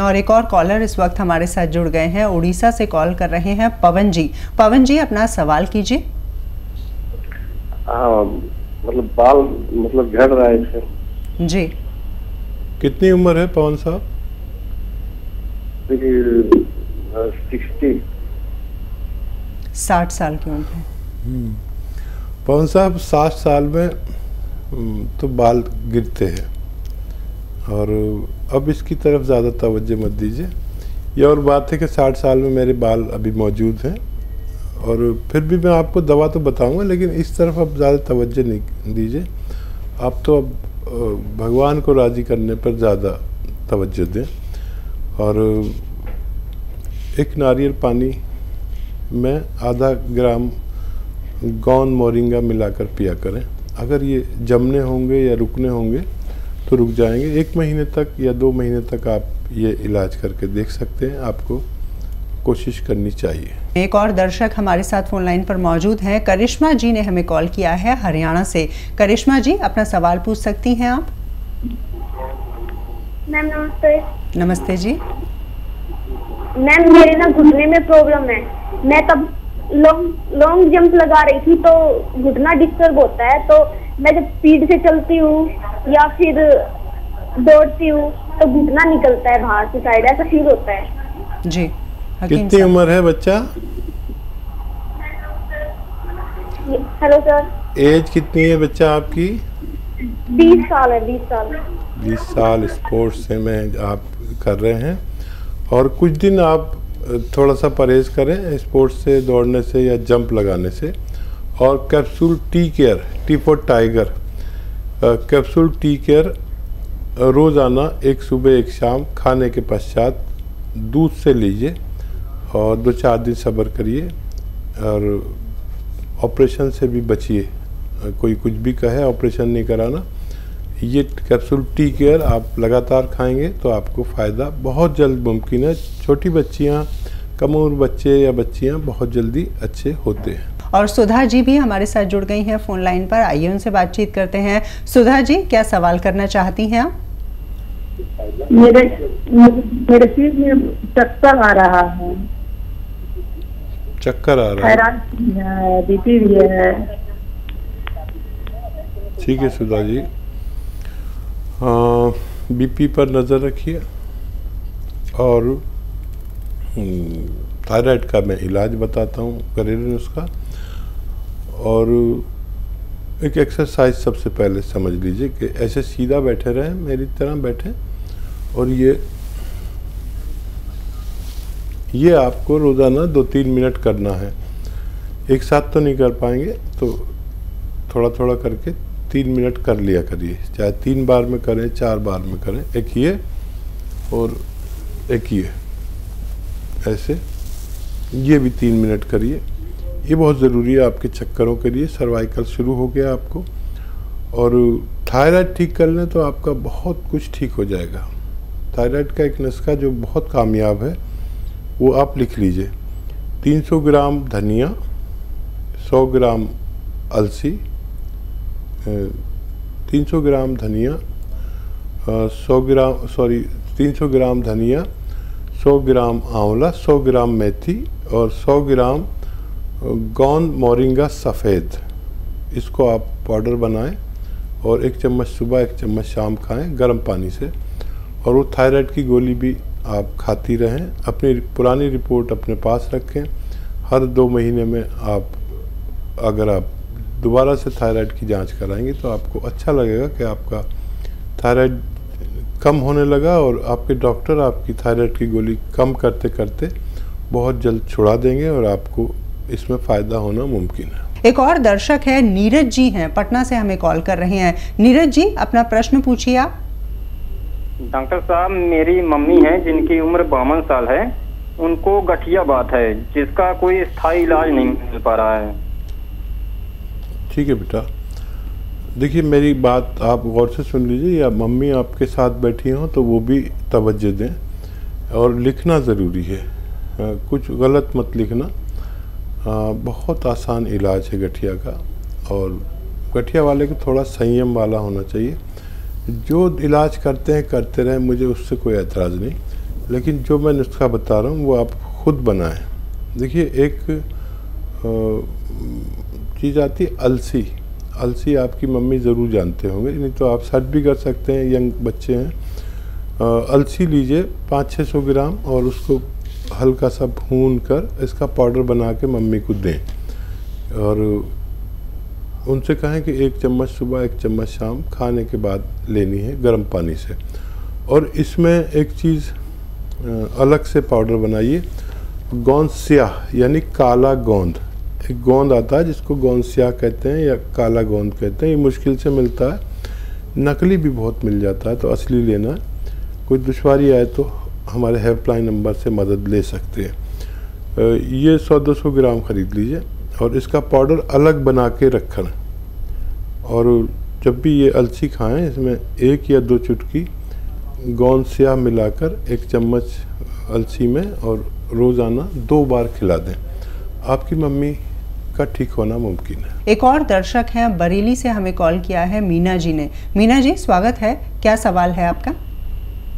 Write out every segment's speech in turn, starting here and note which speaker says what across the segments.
Speaker 1: और एक और कॉलर इस वक्त हमारे साथ जुड़ गए हैं, उड़ीसा से कॉल कर रहे हैं पवन जी। पवन जी, अपना सवाल कीजिए।
Speaker 2: मतलब बाल मतलब झड़ रहा है इससे।
Speaker 1: जी,
Speaker 3: कितनी उम्र है पवन साहब?
Speaker 1: 60 साल की उम्र है।
Speaker 3: पवन साहब, 60 साल में तो बाल गिरते हैं और अब इसकी तरफ ज़्यादा तवज्जो मत दीजिए। ये और बात है कि 60 साल में मेरे बाल अभी मौजूद हैं और फिर भी मैं आपको दवा तो बताऊंगा, लेकिन इस तरफ अब ज़्यादा तवज्जो नहीं दीजिए। आप तो अब भगवान को राज़ी करने पर ज़्यादा तवज्जो दें और एक नारियल पानी में आधा ग्राम गौन मोरिंगा मिलाकर पिया करें। अगर ये जमने होंगे या रुकने होंगे तो रुक जाएंगे। 1 महीने तक या 2 महीने तक आप ये इलाज करके देख सकते हैं। आपको कोशिश करनी चाहिए।
Speaker 1: एक और दर्शक हमारे साथ फोन लाइन पर मौजूद हैं। करिश्मा जी ने हमें कॉल किया है हरियाणा से। करिश्मा जी, अपना सवाल पूछ सकती हैं आप।
Speaker 4: मैम नमस्ते।
Speaker 1: नमस्ते जी।
Speaker 4: मैम मेरे ना घुटने में प्रॉब्लम है। मैं तब लॉन्ग जंप लगा रही थी तो घुटना डिस्टर्ब होता है, तो मैं जब स्पीड से चलती हूँ या फिर दौड़ती हूँ तो घुटना निकलता है बाहर से साइड, ऐसा फील होता है।
Speaker 1: जी,
Speaker 3: कितनी उम्र है बच्चा?
Speaker 4: Hello sir.
Speaker 3: एज कितनी है बच्चा आपकी?
Speaker 4: 20 साल है। 20 साल।
Speaker 3: 20 साल स्पोर्ट्स में आप कर रहे हैं और कुछ दिन आप थोड़ा सा परहेज करें स्पोर्ट्स से, दौड़ने से या जंप लगाने से। और capsule tea care, T for tiger, capsule tea care रोज़ाना एक सुबह एक शाम खाने के पश्चात दूध से लीजिए और 2-4 दिन सब्र करिए और ऑपरेशन से भी बचिए। कोई कुछ भी कहे ऑपरेशन नहीं कराना। ये कैप्सूल टी केयर आप लगातार खाएंगे तो आपको फ़ायदा बहुत जल्द मुमकिन है। छोटी बच्चियाँ, कम उम्र बच्चे या बच्चियाँ बहुत जल्दी अच्छे होते हैं।
Speaker 1: और सुधा जी भी हमारे साथ जुड़ गई हैं फ़ोन लाइन पर। आइए उनसे बातचीत करते हैं। सुधा जी, क्या सवाल करना चाहती हैं आप?
Speaker 5: मेरे सिर में चक्कर आ रहा है।
Speaker 3: चक्कर आ रहा है?
Speaker 5: थायराइड है, बीपी भी है।
Speaker 3: ठीक है सुधा जी, बीपी पर नज़र रखिए और थायराइड का मैं इलाज बताता हूँ, घरेलू नुस्खा। और एक एक्सरसाइज सबसे पहले समझ लीजिए कि ऐसे सीधा बैठे रहें, मेरी तरह बैठें और ये आपको रोज़ाना 2-3 मिनट करना है। एक साथ तो नहीं कर पाएंगे तो थोड़ा थोड़ा करके 3 मिनट कर लिया करिए। चाहे 3 बार में करें, 4 बार में करें। एक ये और एक ये, ऐसे ये भी 3 मिनट करिए। ये बहुत ज़रूरी है आपके चक्करों के लिए। सर्वाइकल शुरू हो गया आपको और थायराइड ठीक कर लें तो आपका बहुत कुछ ठीक हो जाएगा। थायराइड का एक नुस्खा जो बहुत कामयाब है वो आप लिख लीजिए। 300 ग्राम धनिया, 100 ग्राम अलसी, 300 ग्राम धनिया, 300 ग्राम धनिया, 100 ग्राम आंवला, 100 ग्राम मेथी और 100 ग्राम गौन मोरिंगा सफ़ेद। इसको आप पाउडर बनाएं और 1 चम्मच सुबह 1 चम्मच शाम खाएं गर्म पानी से। और वो थायराइड की गोली भी आप खाती रहें। अपनी पुरानी रिपोर्ट अपने पास रखें। हर 2 महीने में अगर आप दोबारा से थायराइड की जांच कराएंगे तो आपको अच्छा लगेगा कि आपका थायराइड कम होने लगा और आपके डॉक्टर आपकी थायराइड की गोली कम करते करते बहुत जल्द छुड़ा देंगे और आपको इसमें फ़ायदा होना मुमकिन है।
Speaker 1: एक और दर्शक है, नीरज जी हैं, पटना से हमें कॉल कर रहे हैं। नीरज जी, अपना प्रश्न पूछिए आप।
Speaker 6: डॉक्टर साहब, मेरी मम्मी है जिनकी उम्र 52 साल है, उनको गठिया बात है जिसका कोई स्थायी इलाज नहीं मिल पा रहा है।
Speaker 3: ठीक है बेटा, देखिए मेरी बात आप गौर से सुन लीजिए। या मम्मी आपके साथ बैठी हों तो वो भी तवज्जो दें और लिखना ज़रूरी है। कुछ गलत मत लिखना। बहुत आसान इलाज है गठिया का और गठिया वाले को थोड़ा संयम वाला होना चाहिए। जो इलाज करते हैं करते रहें, मुझे उससे कोई एतराज़ नहीं। लेकिन जो मैं नुस्खा बता रहा हूँ वो आप खुद बनाएं। देखिए, एक चीज़ आती है अलसी। अलसी आपकी मम्मी ज़रूर जानते होंगे, नहीं तो आप सर्च भी कर सकते हैं, यंग बच्चे हैं। अलसी लीजिए 500-600 ग्राम और उसको हल्का सा भून कर इसका पाउडर बना के मम्मी को दें और उनसे कहें कि 1 चम्मच सुबह 1 चम्मच शाम खाने के बाद लेनी है गर्म पानी से। और इसमें एक चीज़ अलग से पाउडर बनाइए, गोंद स्याह यानी काला गोंद। एक गोंद आता है जिसको गोंद स्याह कहते हैं या काला गोंद कहते हैं, ये मुश्किल से मिलता है, नकली भी बहुत मिल जाता है, तो असली लेना है। कोई दुश्वारी आए तो हमारे हेल्पलाइन नंबर से मदद ले सकते हैं। ये 100-200 ग्राम ख़रीद लीजिए और इसका पाउडर अलग बना के रखना। और जब भी ये अलसी खाएं, इसमें 1 या 2 चुटकी गोंद स्याह मिलाकर 1 चम्मच अलसी में और रोज़ाना 2 बार खिला दें। आपकी मम्मी का ठीक होना मुमकिन है।
Speaker 1: एक और दर्शक हैं, बरेली से हमें कॉल किया है मीना जी ने। मीना जी, स्वागत है, क्या सवाल है आपका?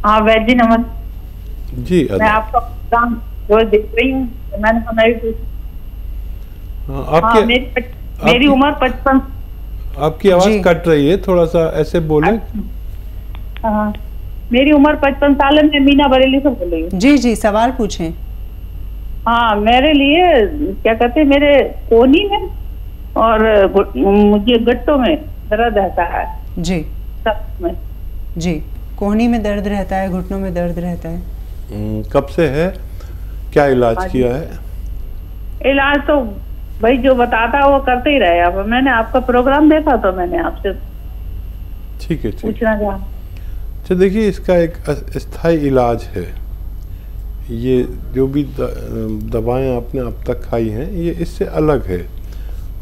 Speaker 5: हाँ वैद्य जी, नमस्ते
Speaker 3: जी।
Speaker 5: मैं आपका प्रोग्राम रोज देख रही हूँ, मैंने सुना ही।
Speaker 3: आपकी
Speaker 5: मेरी उम्र 55।
Speaker 3: आपकी आवाज़ कट रही है, थोड़ा सा ऐसे बोलें।
Speaker 5: हाँ, मेरी उम्र 55 साल है, मैं मीना बरेली से बोल रही हूँ।
Speaker 1: जी जी, सवाल पूछें।
Speaker 5: हाँ, मेरे लिए क्या कहते हैं, मेरे कोहनी में और मुझे गट्टों में दर्द रहता है।
Speaker 1: जी
Speaker 5: में
Speaker 1: जी, कोहनी में दर्द रहता है, घुटनों में दर्द रहता है।
Speaker 3: कब से है, क्या इलाज किया है?
Speaker 5: इलाज तो भाई जो बताता है वो करते ही रहे। अब मैंने आपका प्रोग्राम देखा तो मैंने आपसे
Speaker 3: ठीक है
Speaker 5: पूछना चाहा।
Speaker 3: अच्छा, देखिए, इसका एक स्थायी इलाज है। ये जो भी दवाएं आपने अब तक खाई हैं, ये इससे अलग है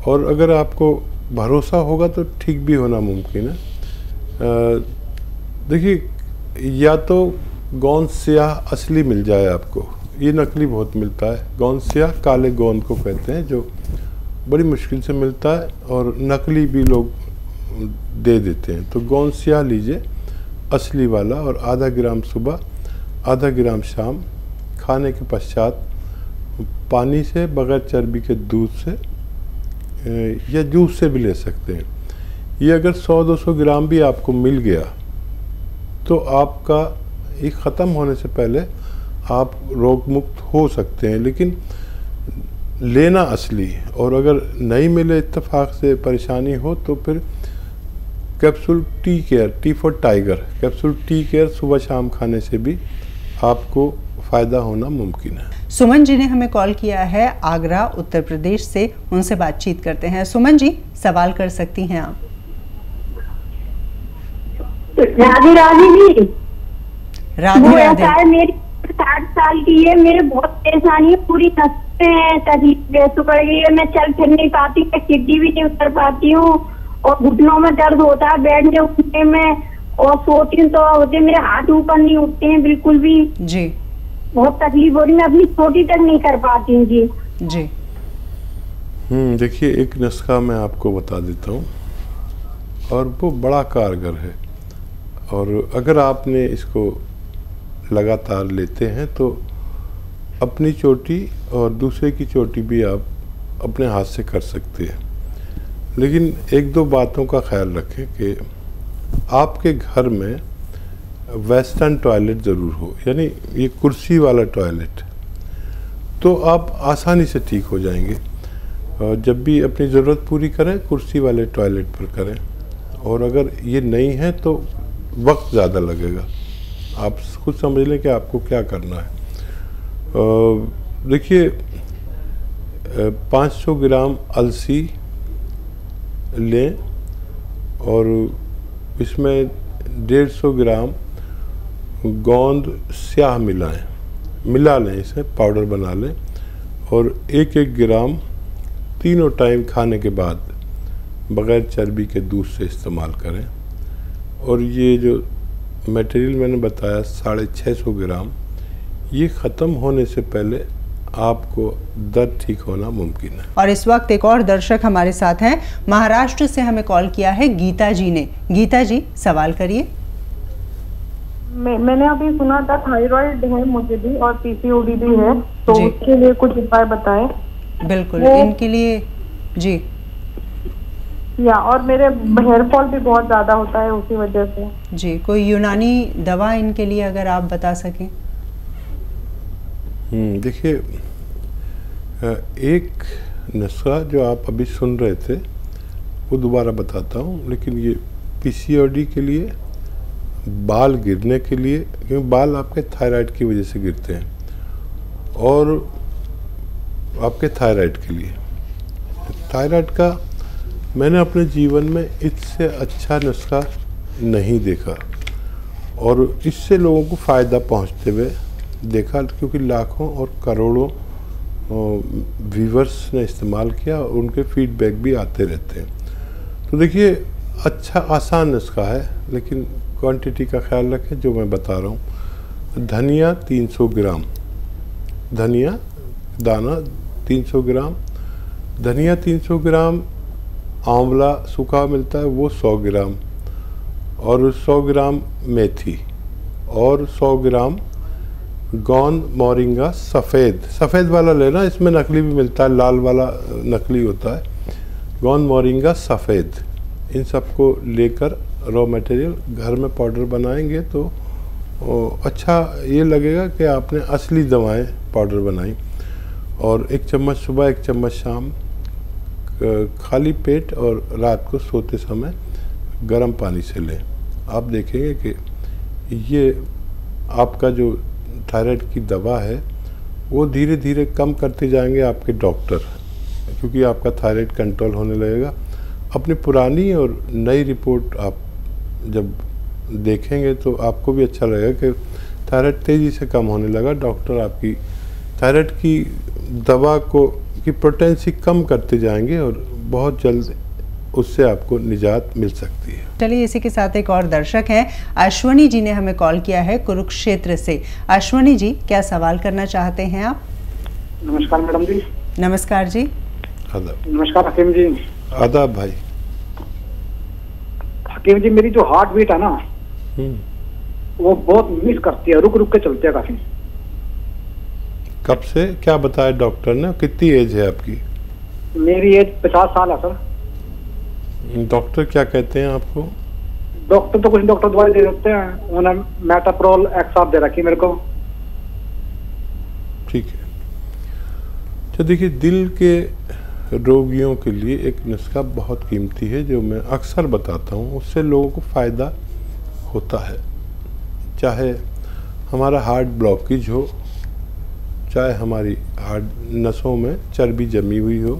Speaker 3: और अगर आपको भरोसा होगा तो ठीक भी होना मुमकिन है। देखिए, या तो गोंद स्याह असली मिल जाए आपको, ये नकली बहुत मिलता है। गोंद स्याह काले गोंद को कहते हैं, जो बड़ी मुश्किल से मिलता है और नकली भी लोग दे देते हैं। तो गोंद स्याह लीजिए असली वाला और आधा ग्राम सुबह, आधा ग्राम शाम, खाने के पश्चात पानी से, बगैर चर्बी के दूध से या जूस से भी ले सकते हैं। ये अगर 100-200 ग्राम भी आपको मिल गया तो आपका ये ख़त्म होने से पहले आप रोग मुक्त हो सकते हैं, लेकिन लेना असली। और अगर नहीं मिले, इत्तेफाक से परेशानी हो, तो फिर capsule tea care, T for tiger, capsule tea care सुबह शाम खाने से भी आपको फ़ायदा होना मुमकिन है।
Speaker 1: सुमन जी ने हमें कॉल किया है आगरा, उत्तर प्रदेश से, उनसे बातचीत करते हैं। सुमन जी, सवाल कर सकती हैं आप।
Speaker 4: राधे राधे जी।
Speaker 1: राधे राधे।
Speaker 4: मेरी 60 साल की है, मेरे बहुत परेशानी है, पूरी नसें हैं, तकलीफ सुकड़ गई है, मैं चल फिर नहीं पाती, मैं सीढ़ी भी नहीं उतर पाती हूँ और घुटनों में दर्द होता है बैठने उठने में, और सोती हूँ तो होते मेरे हाथ ऊपर नहीं उठते हैं बिल्कुल भी
Speaker 1: जी।
Speaker 4: बहुत तकलीफ हो रही, मैं अपनी छोटी तक नहीं कर पाती हूँ जी।
Speaker 1: जी।
Speaker 3: देखिए, एक नुस्खा मैं आपको बता देता हूँ और वो बड़ा कारगर है, और अगर आपने इसको लगातार लेते हैं तो अपनी चोटी और दूसरे की चोटी भी आप अपने हाथ से कर सकते हैं। लेकिन 1-2 बातों का ख्याल रखें कि आपके घर में वेस्टर्न टॉयलेट ज़रूर हो, यानी ये कुर्सी वाला टॉयलेट, तो आप आसानी से ठीक हो जाएंगे। जब भी अपनी ज़रूरत पूरी करें, कुर्सी वाले टॉयलेट पर करें। और अगर ये नहीं है तो वक्त ज़्यादा लगेगा। आप खुद समझ लें कि आपको क्या करना है। देखिए, 500 ग्राम अलसी लें और इसमें 150 ग्राम गोंद स्याह मिला लें, इसे पाउडर बना लें और 1-1 ग्राम तीनों टाइम खाने के बाद बग़ैर चर्बी के दूध से इस्तेमाल करें। और ये जो मटेरियल मैंने बताया 650 ग्राम, ये ख़त्म होने से पहले आपको दर्द ठीक होना मुमकिन है।
Speaker 1: और इस वक्त एक और दर्शक हमारे साथ हैं, महाराष्ट्र से हमें कॉल किया है गीता जी ने। गीता जी, सवाल करिए।
Speaker 7: मैंने अभी सुना था थायराइड है मुझे भी और पीसीओडी भी है, तो
Speaker 1: जी।
Speaker 7: उसके लिए कुछ उपाय बताएं।
Speaker 1: बिल्कुल,
Speaker 7: वो-
Speaker 1: इनके लिए जी
Speaker 7: या और मेरे हेयर फॉल भी बहुत ज्यादा होता है उसी वजह से।
Speaker 1: जी, कोई यूनानी दवा इनके लिए अगर आप बता सकें।
Speaker 3: देखिए, एक नुस्खा जो आप अभी सुन रहे थे वो दोबारा बताता हूँ, लेकिन ये पीसीओडी के लिए, बाल गिरने के लिए, क्योंकि बाल आपके थायराइड की वजह से गिरते हैं, और आपके थायराइड के लिए, थायराइड का मैंने अपने जीवन में इससे अच्छा नुस्खा नहीं देखा और इससे लोगों को फ़ायदा पहुंचते हुए देखा, क्योंकि लाखों और करोड़ों व्यूवर्स ने इस्तेमाल किया और उनके फीडबैक भी आते रहते हैं। तो देखिए, अच्छा आसान नुस्खा है, लेकिन क्वांटिटी का ख्याल रखें जो मैं बता रहा हूँ। धनिया 300 ग्राम, धनिया दाना 300 ग्राम, धनिया 300 ग्राम, आंवला सूखा मिलता है वो 100 ग्राम, और 100 ग्राम मेथी, और 100 ग्राम गोंद मोरिंगा सफ़ेद वाला लेना, इसमें नकली भी मिलता है, लाल वाला नकली होता है। गोंद मोरिंगा सफ़ेद, इन सबको लेकर रॉ मटेरियल घर में पाउडर बनाएंगे तो अच्छा ये लगेगा कि आपने असली दवाएं पाउडर बनाई। और 1 चम्मच सुबह 1 चम्मच शाम, खाली पेट और रात को सोते समय गर्म पानी से लें। आप देखेंगे कि ये आपका जो थायराइड की दवा है वो धीरे धीरे कम करते जाएंगे आपके डॉक्टर, क्योंकि आपका थायराइड कंट्रोल होने लगेगा। अपनी पुरानी और नई रिपोर्ट आप जब देखेंगे तो आपको भी अच्छा लगेगा कि थायराइड तेज़ी से कम होने लगा। डॉक्टर आपकी थायराइड की दवा को की पोटेंसी कम करते जाएंगे और बहुत जल्द उससे आपको निजात मिल सकती है।
Speaker 1: चलिए, इसी के साथ एक और दर्शक हैं, अश्वनी जी ने हमें कॉल किया है कुरुक्षेत्र से। अश्वनी जी, क्या सवाल करना चाहते हैं आप?
Speaker 8: नमस्कार मैडम जी।
Speaker 1: नमस्कार जी।
Speaker 3: आदाब।
Speaker 8: नमस्कार हकीम जी।
Speaker 3: आदाब भाई।
Speaker 8: हकीम जी, मेरी जो हार्ट बीट है ना वो बहुत मिस करती है, रुक रुक के चलती है काफी।
Speaker 3: कब से क्या बताया डॉक्टर ने? कितनी एज है आपकी?
Speaker 8: मेरी एज 50 साल है सर।
Speaker 3: डॉक्टर क्या कहते हैं आपको?
Speaker 8: डॉक्टर तो कुछ डॉक्टर दवाई दे देते हैं, उन्होंने मेटाप्रोल एक्साप दे रखी मेरे को।
Speaker 3: ठीक है। तो देखिए, दिल के रोगियों के लिए एक नुस्खा बहुत कीमती है जो मैं अक्सर बताता हूँ, उससे लोगों को फ़ायदा होता है। चाहे हमारा हार्ट ब्लॉकेज हो, चाहे हमारी हार्ट नसों में चर्बी जमी हुई हो,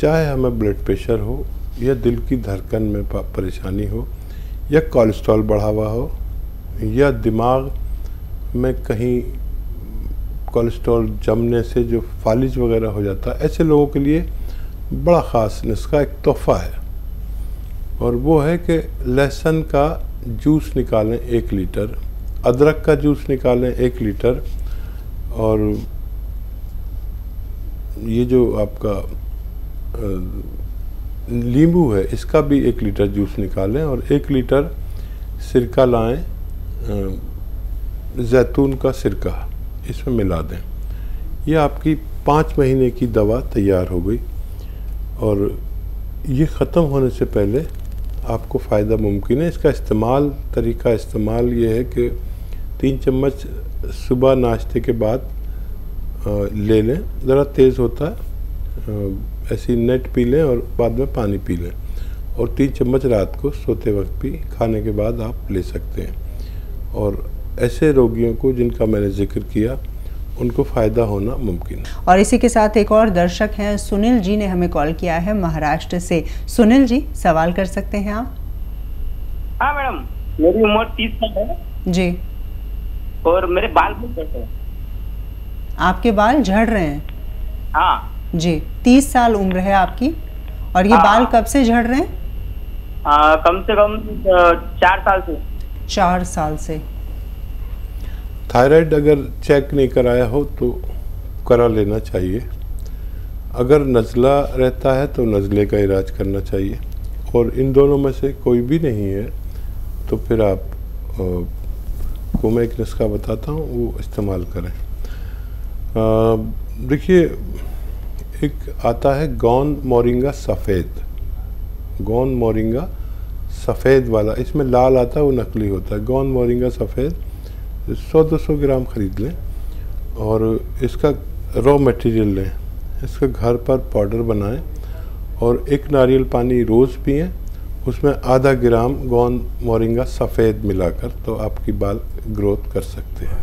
Speaker 3: चाहे हमें ब्लड प्रेशर हो, या दिल की धड़कन में परेशानी हो, या कोलेस्ट्रॉल बढ़ा हुआ हो, या दिमाग में कहीं कोलेस्ट्रॉल जमने से जो फालिज वगैरह हो जाता है, ऐसे लोगों के लिए बड़ा ख़ास नुस्खा एक तोहफ़ा है, और वो है कि लहसुन का जूस निकालें 1 लीटर, अदरक का जूस निकालें 1 लीटर, और ये जो आपका नींबू है इसका भी 1 लीटर जूस निकालें, और 1 लीटर सिरका लाएं, जैतून का सिरका इसमें मिला दें। ये आपकी 5 महीने की दवा तैयार हो गई, और ये ख़त्म होने से पहले आपको फ़ायदा मुमकिन है। इसका तरीका इस्तेमाल ये है कि 3 चम्मच सुबह नाश्ते के बाद ले लें, ज़रा तेज़ होता है, ऐसी नेट पी लें और बाद में पानी पी लें, और 3 चम्मच रात को सोते वक्त भी खाने के बाद आप ले सकते हैं। और ऐसे रोगियों को जिनका मैंने जिक्र किया उनको फ़ायदा होना मुमकिन है।
Speaker 1: और इसी के साथ एक और दर्शक हैं, सुनील जी ने हमें कॉल किया है महाराष्ट्र से। सुनील जी, सवाल कर सकते हैं आप।
Speaker 9: हाँ मैडम, मेरी उम्र 30 साल है
Speaker 1: जी।
Speaker 9: और मेरे बाल बहुत झड़ रहे हैं।
Speaker 1: आपके बाल झड़ रहे हैं?
Speaker 9: हाँ
Speaker 1: जी। 30 साल उम्र है आपकी, और ये बाल कब से झड़ रहे हैं?
Speaker 9: कम से कम 4 साल से।
Speaker 1: 4 साल से।
Speaker 3: थायराइड अगर चेक नहीं कराया हो तो करा लेना चाहिए। अगर नज़ला रहता है तो नज़ले का इलाज करना चाहिए, और इन दोनों में से कोई भी नहीं है तो फिर आप आपको मैं एक नुस्खा बताता हूँ, वो इस्तेमाल करें। देखिए, एक आता है गौन मोरिंगा सफ़ेद, गौन मोरिंगा सफ़ेद वाला, इसमें लाल आता है, वो नकली होता है। गौन मोरिंगा सफ़ेद 100-200 ग्राम ख़रीद लें और इसका रॉ मटेरियल लें, इसका घर पर पाउडर बनाएं और 1 नारियल पानी रोज़ पिएं, उसमें आधा ग्राम गौन मोरिंगा सफ़ेद मिलाकर, तो आपकी बाल ग्रोथ कर सकते हैं।